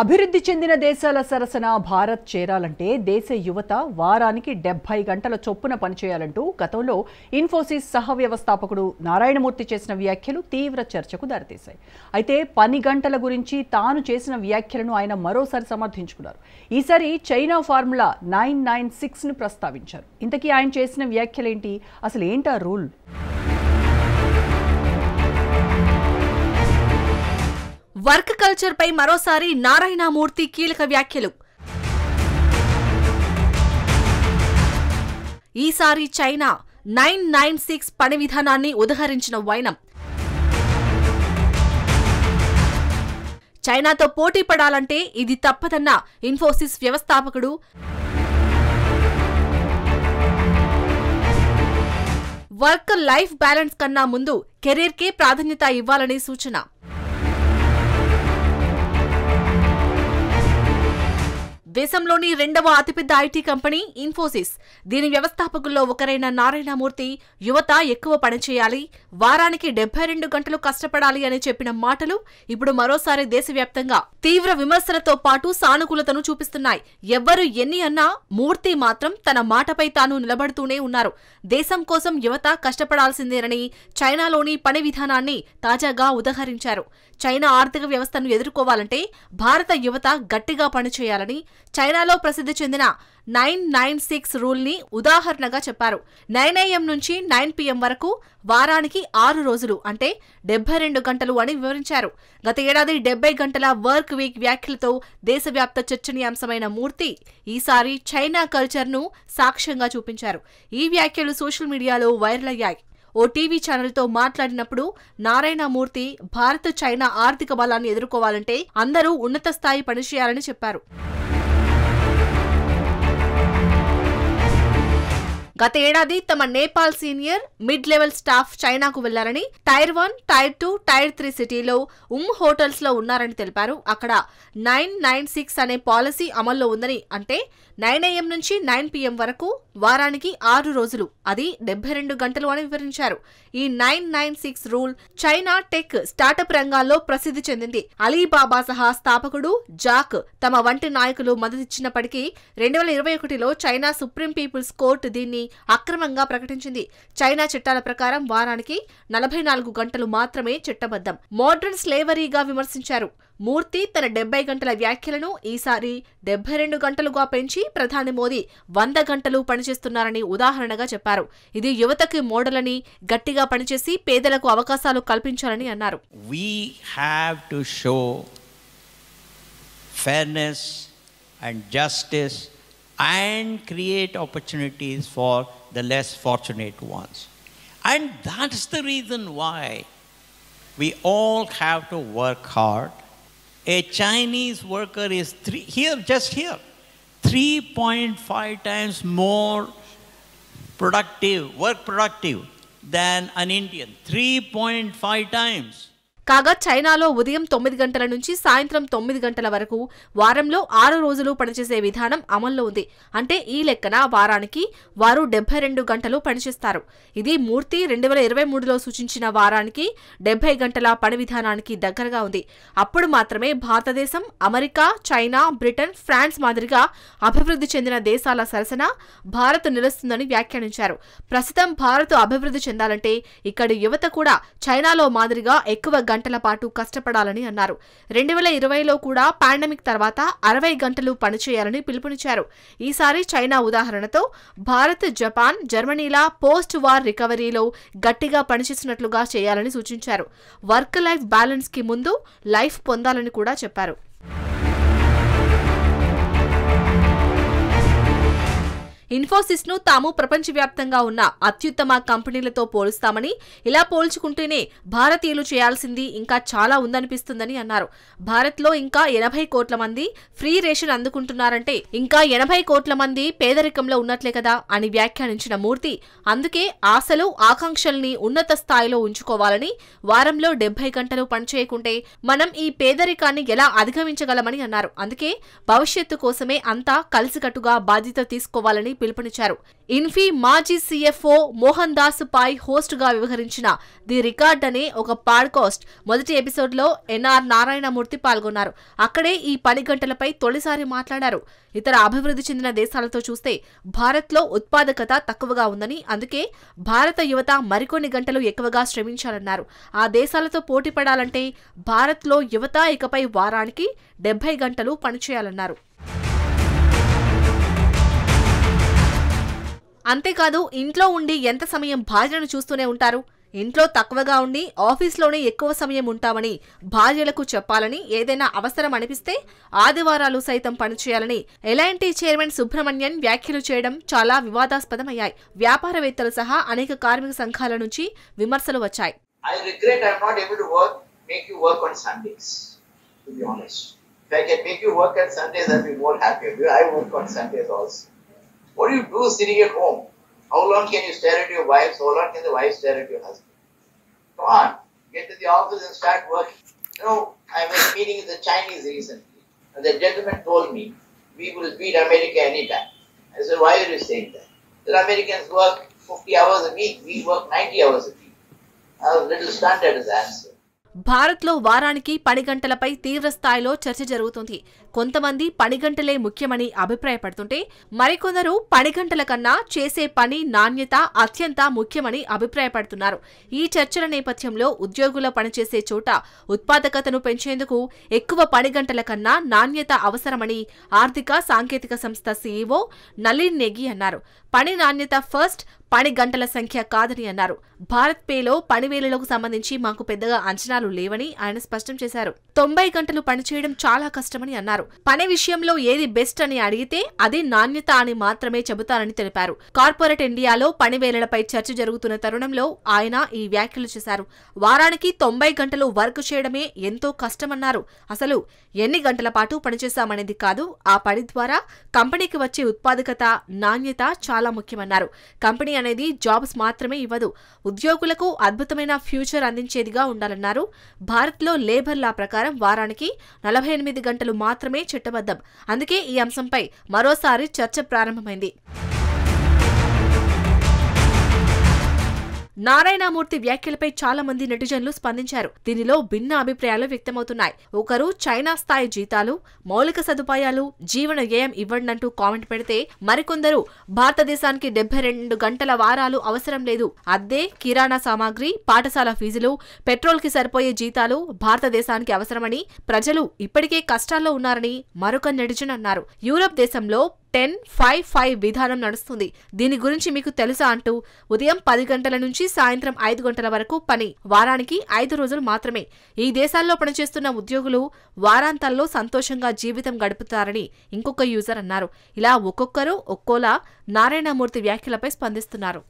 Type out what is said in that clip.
అభివృద్ధి చెందిన దేశాల సరసన భారత్ చేరాలంటే దేశ యువత వారానికి 70 గంటల చొప్పున పనిచేయాలంటూ గతంలో ఇన్ఫోసిస్ సహ వ్యవస్థాపకుడు నారాయణమూర్తి చేసిన వ్యాఖ్యలు తీవ్ర చర్చకు దారితీశాయి. అయితే పని గంటల గురించి తాను చేసిన వ్యాఖ్యలను ఆయన మరోసారి సమర్థించుకున్నారు. ఈసారి చైనా ఫార్ములా 996ను ప్రస్తావించారు. ఇంతకీ ఆయన చేసిన వ్యాఖ్యలేంటి? అసలు ఏంటా రూల్? వర్క్ కల్చర్ పై మరోసారి నారాయణమూర్తి కీలక వ్యాఖ్యలు. ఈసారి చైనా 996 పని విధానాన్ని ఉదహరించిన వైనం. చైనాతో పోటీ పడాలంటే ఇది తప్పదన్న ఇన్ఫోసిస్ వ్యవస్థాపకుడు. వర్క్ లైఫ్ బ్యాలెన్స్ కన్నా ముందు కెరీర్కే ప్రాధాన్యత ఇవ్వాలని సూచన. దేశంలోని రెండవ అతిపెద్ద ఐటీ కంపెనీ ఇన్ఫోసిస్. దీని వ్యవస్థాపకుల్లో ఒకరైన నారాయణమూర్తి యువత ఎక్కువ పనిచేయాలి, వారానికి 72 గంటలు కష్టపడాలి అని చెప్పిన మాటలు ఇప్పుడు మరోసారి దేశవ్యాప్తంగా తీవ్ర విమర్శలతో పాటు సానుకూలతను చూపిస్తున్నాయి. ఎవ్వరు ఎన్ని అన్నా మూర్తి మాత్రం తన మాటపై తాను నిలబడుతూనే ఉన్నారు. దేశం కోసం యువత కష్టపడాల్సిందేనని చైనాలోని పని విధానాన్ని తాజాగా ఉదహరించారు. చైనా ఆర్థిక వ్యవస్థను ఎదుర్కోవాలంటే భారత యువత గట్టిగా పనిచేయాలని చైనాలో ప్రసిద్ధి చెందిన 996 రూల్ని ఉదాహరణగా చెప్పారు. 9 AM నుంచి 9 PM వరకు వారానికి 6 రోజులు అంటే 72 గంటలు అని వివరించారు. గత ఏడాది 70 గంటల వర్క్ వీక్ వ్యాఖ్యలతో దేశవ్యాప్త చర్చనీయాంశమైన మూర్తి ఈసారి చైనా కల్చర్ను సాక్ష్యంగా చూపించారు. ఈ వ్యాఖ్యలు సోషల్ మీడియాలో వైరల్ అయ్యాయి. ఓ టీవీ ఛానల్తో మాట్లాడినప్పుడు నారాయణమూర్తి భారత్ చైనా ఆర్థిక బలాన్ని ఎదుర్కోవాలంటే అందరూ ఉన్నత స్థాయి పనిచేయాలని చెప్పారు. గత ఏడాది తమ Nepal senior mid level staff చైనాకు వెళ్లారని, టైర్ 1, టైర్ 2, టైర్ 3 సిటీలో హోటల్స్ లో ఉన్నారని తెలిపారు. అక్కడ 996 అనే పాలసీ అమల్లో ఉందని, అంటే 9 AM నుంచి 9 PM వరకు వారానికి 6 రోజులు, అది 72 గంటలు అని వివరించారు. ఈ 996 రూల్ చైనా టెక్ స్టార్టప్ రంగాల్లో ప్రసిద్ధి చెందింది. అలీబాబా సహా స్థాపకుడు జాక్ తమ వంటి నాయకులు మద్దతిచ్చినప్పటికీ 2021లో చైనా సుప్రీం పీపుల్స్ కోర్టు దీన్ని అక్రమంగా ప్రకటించింది. చైనా చట్టాల ప్రకారం వారానికి 44 గంటలు మాత్రమే చట్టబద్ధం. మోడర్న్ స్లేవరీగా విమర్శించారు. మూర్తి తన 70 గంటల వ్యాఖ్యలను ఈసారి 72 గంటలుగా పెంచి ప్రధాని మోదీ 100 గంటలు పనిచేస్తున్నారని ఉదాహరణగా చెప్పారు. ఇది యువతకి మోడల్ అని, గట్టిగా పనిచేసి పేదలకు అవకాశాలు కల్పించాలని అన్నారు. We have to show fairness and justice and create opportunities for the less fortunate ones. And that's the reason why we all have to work hard. A Chinese worker is 3.5 times more work productive than an Indian. 3.5 times. కాగా చైనాలో ఉదయం 9 గంటల నుంచి సాయంత్రం 9 గంటల వరకు వారంలో 6 రోజులు పనిచేసే విధానం అమల్లో ఉంది. అంటే ఈ లెక్కన వారానికి వారు 72 గంటలు పనిచేస్తారు. ఇది మూర్తి 2023లో సూచించిన వారానికి 70 గంటల పని విధానానికి దగ్గరగా ఉంది. అప్పుడు మాత్రమే భారతదేశం, అమెరికా, చైనా, బ్రిటన్, ఫ్రాన్స్ మాదిరిగా అభివృద్ధి చెందిన దేశాల సరసన భారత్ నిలుస్తుందని వ్యాఖ్యానించారు. ప్రస్తుతం భారత్ అభివృద్ధి చెందాలంటే ఇక్కడి యువత కూడా చైనాలో మాదిరిగా ఎక్కువ గంటల పాటు కష్టపడాలని అన్నారు. 2020లో కూడా పాండమిక్ తర్వాత 60 గంటలు పనిచేయాలని పిలుపునిచ్చారు. ఈసారి చైనా ఉదాహరణతో భారత్, జపాన్, జర్మనీల పోస్ట్ వార్ రికవరీలో గట్టిగా పనిచేసినట్లుగా చేయాలని సూచించారు. వర్క్ లైఫ్ బ్యాలెన్స్ కి ముందు లైఫ్ పొందాలని కూడా చెప్పారు. ఇన్ఫోసిస్ ను తాము ప్రపంచవ్యాప్తంగా ఉన్న అత్యుత్తమ కంపెనీలతో పోలుస్తామని, ఇలా పోల్చుకుంటేనే భారతీయులు చేయాల్సింది ఇంకా చాలా ఉందనిపిస్తుందని అన్నారు. భారత్లో ఇంకా 80 కోట్ల మంది ఫ్రీ రేషన్ అందుకుంటున్నారంటే ఇంకా 80 కోట్ల మంది పేదరికంలో ఉన్నట్లే కదా అని వ్యాఖ్యానించిన మూర్తి, అందుకే ఆశలు, ఆకాంక్షల్ని ఉన్నత స్థాయిలో ఉంచుకోవాలని, వారంలో 70 గంటలు పనిచేయకుంటే మనం ఈ పేదరికాన్ని ఎలా అధిగమించగలమని అన్నారు. అందుకే భవిష్యత్తు కోసమే అంతా కలిసికట్టుగా బాధ్యత తీసుకోవాలని పిలుపునిచ్చారు. ఇన్ఫీ మాజీ సీఎఫ్ఓ మోహన్ దాస్ పాయ్ హోస్ట్ గా వ్యవహరించిన ది రికార్డ్ అనే ఒక పాడ్కాస్ట్ మొదటి ఎపిసోడ్లో ఎన్ఆర్ నారాయణమూర్తి పాల్గొన్నారు. అక్కడే ఈ పని గంటలపై తొలిసారి మాట్లాడారు. ఇతర అభివృద్ధి చెందిన దేశాలతో చూస్తే భారత్లో ఉత్పాదకత తక్కువగా ఉందని, అందుకే భారత యువత మరికొన్ని గంటలు ఎక్కువగా శ్రమించాలన్నారు. ఆ దేశాలతో పోటీ పడాలంటే భారత్లో యువత ఇకపై వారానికి 70 గంటలు పనిచేయాలన్నారు. అంతేకాదు, ఇంట్లో ఉండి ఎంత సమయం భార్యను చూస్తూనే ఉంటారు? ఇంట్లో తక్కువగా ఉండి ఆఫీస్లోనే ఎక్కువ సమయం ఉంటామని భార్యలకు చెప్పాలని, ఏదైనా అవసరం అనిపిస్తే ఆదివారాలు సైతం పనిచేయాలని ఎల్ఐఎన్టీ చైర్మన్ సుబ్రహ్మణ్యన్ వ్యాఖ్యలు చేయడం చాలా వివాదాస్పదమయ్యాయి. వ్యాపారవేత్తలు సహా అనేక కార్మిక సంఘాల నుంచి విమర్శలు వచ్చాయి. I regret I'm not able to make you work on Sundays, to be honest. If I can make you work on Sundays, I'll be more happier. I work on Sundays also. What do you do sitting at home? How long can you stare at your wives? How long can the wife stare at your husband? Come on, get to the office and start working. You know, I was meeting with the Chinese recently, and the gentleman told me, we will beat America anytime. I said, why are you saying that? The Americans work 50 hours a week, we work 90 hours a week. I was a little stunned at his answer. భారత్లో వారానికి పని గంటలపై తీవ్ర స్థాయిలో చర్చ జరుగుతుంది. కొంతమంది పని గంటలే ముఖ్యమని అభిప్రాయపడుతుంటే, మరికొందరు పని గంటల కన్నా చేసే పని నాణ్యత అత్యంత ముఖ్యమని అభిప్రాయపడుతున్నారు. ఈ చర్చల నేపథ్యంలో ఉద్యోగుల పనిచేసే చోట ఉత్పాదకతను పెంచేందుకు ఎక్కువ పని గంటల కన్నా నాణ్యత అవసరమని ఆర్థిక సాంకేతిక సంస్థ సీఈఓ నలీన్ నెగి అన్నారు. పని నాణ్యత ఫస్ట్, పని గంటల సంఖ్య కాదని అన్నారు. భారత్ పేలో పని వేళలకు సంబంధించి మాకు పెద్దగా అంచనాలు లేవని ఆయన స్పష్టం చేశారు. 90 గంటలు పనిచేయడం చాలా కష్టమని అన్నారు. పని విషయంలో ఏది బెస్ట్ అని అడిగితే అది నాణ్యత అని మాత్రమే చెబుతారని తెలిపారు. కార్పొరేట్ ఇండియాలో పని వేళలపై చర్చ జరుగుతున్న తరుణంలో ఆయన ఈ వ్యాఖ్యలు చేశారు. వారానికి 90 గంటలు వర్క్ చేయడమే ఎంతో కష్టమన్నారు. అసలు ఎన్ని గంటల పాటు పనిచేశామనేది కాదు, ఆ పని ద్వారా కంపెనీకి వచ్చే ఉత్పాదకత, నాణ్యత చాలా ముఖ్యమన్నారు. కంపెనీ అనేది జాబ్స్ మాత్రమే ఇవ్వదు, ఉద్యోగులకు అద్భుతమైన ఫ్యూచర్ అందించేదిగా ఉండాలన్నారు. భారత్లో లేబర్ లా ప్రకారం వారానికి 48 గంటలు మాత్రమే చట్టబద్ధం. అందుకే ఈ అంశంపై మరోసారి చర్చ ప్రారంభమైంది. నారాయణమూర్తి వ్యాఖ్యలపై చాలా మంది నెటిజన్లు స్పందించారు. దీనిలో భిన్న అభిప్రాయాలు వ్యక్తమవుతున్నాయి. ఒకరు చైనా స్థాయి జీతాలు, మౌలిక సదుపాయాలు, జీవన వ్యయం ఇవ్వండంటూ కామెంట్ పెడితే, మరికొందరు భారతదేశానికి 72 గంటల వారాలు అవసరం లేదు, అద్దె, కిరాణా సామాగ్రి, పాఠశాల ఫీజులు, పెట్రోల్ కి సరిపోయే జీతాలు భారతదేశానికి అవసరమని, ప్రజలు ఇప్పటికే కష్టాల్లో ఉన్నారని మరొక నెటిజన్ అన్నారు. యూరప్ దేశంలో 10-5-5 విధానం నడుస్తుంది. దీని గురించి మీకు తెలుసా అంటూ ఉదయం 10 గంటల నుంచి సాయంత్రం 5 గంటల వరకు పని, వారానికి 5 రోజులు మాత్రమే. ఈ దేశాల్లో పనిచేస్తున్న ఉద్యోగులు వారాంతాల్లో సంతోషంగా జీవితం గడుపుతారని ఇంకొక యూజర్ అన్నారు. ఇలా ఒక్కొక్కరు ఒక్కోలా నారాయణమూర్తి వ్యాఖ్యలపై స్పందిస్తున్నారు.